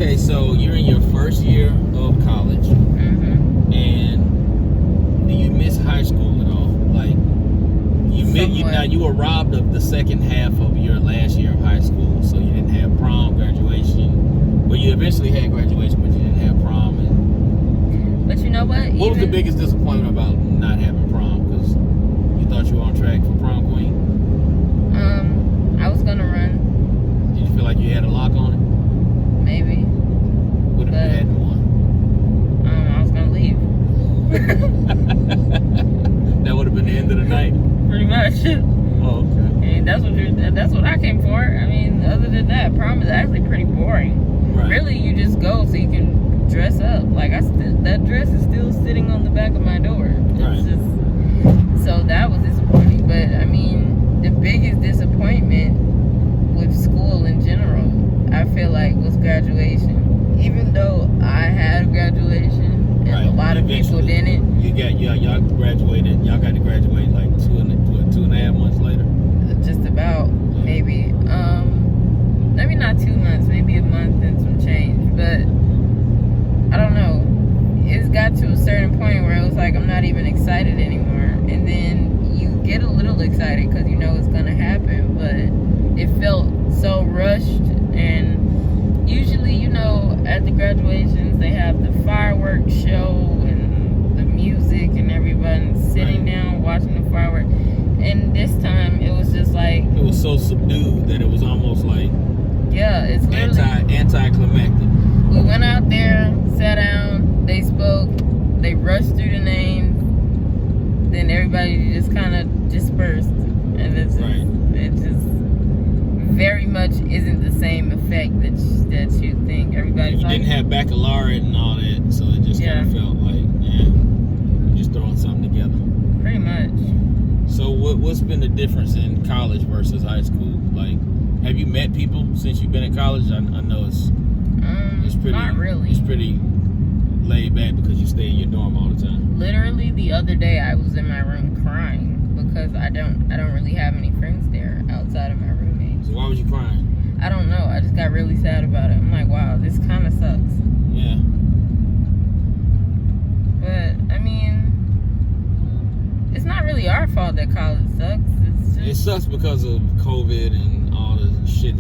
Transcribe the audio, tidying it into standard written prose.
Okay, so you're in your first year of college, and do you miss high school at all? Like, you were robbed of the second half of your last year of high school, so you didn't have prom, graduation. Well, you eventually had graduation, but you didn't have prom. But you know what? What was the biggest disappointment about not having prom? Because you thought you were on track for prom queen. I was gonna run. Did you feel like you had a lock on it? Maybe. What if you hadn't won? I was gonna leave. That would have been the end of the night. Pretty much. Oh, okay. And that's what I came for. I mean, other than that, prom is actually pretty boring. Right. Really, you just go so you can dress up. Like that dress is still sitting on the back of my door. Right. So that was disappointing. But I mean, the biggest disappointment with school in general, I feel like, was graduation. Even though I had graduation and a lot of people didn't. Y'all graduated. Y'all got to graduate like 2.5 months later. Just about, maybe. Maybe not 2 months, maybe a month and some change. But I don't know. It's got to a certain point where it was like I'm not even excited anymore. And then you get a little excited because you know it's gonna happen, but it felt so rushed. And usually, you know, at the graduations they have the fireworks show and the music and everyone sitting down watching the fireworks. And this time it was just like, it was so subdued that it was almost like, yeah, it's literally anticlimactic. We went out there, sat down, they spoke, they rushed through the names, then everybody just kind of dispersed, and it just very much isn't the same effect that you think. Everybody's you didn't have baccalaureate and all that, so it just kind of felt like, we're just throwing something together. Pretty much. So what's been the difference in college versus high school? Like, have you met people since you've been in college? I know it's pretty, not really. It's pretty laid back because you stay in your dorm all the time. Literally the other day I was in my room crying because I don't really have any friends there outside of my roommates. So why was you crying? I don't know. I just got really sad about it. I'm like, wow, this kind of sucks. Yeah. But I mean, it's not really our fault that college sucks. It's just, it sucks because of COVID and all the shit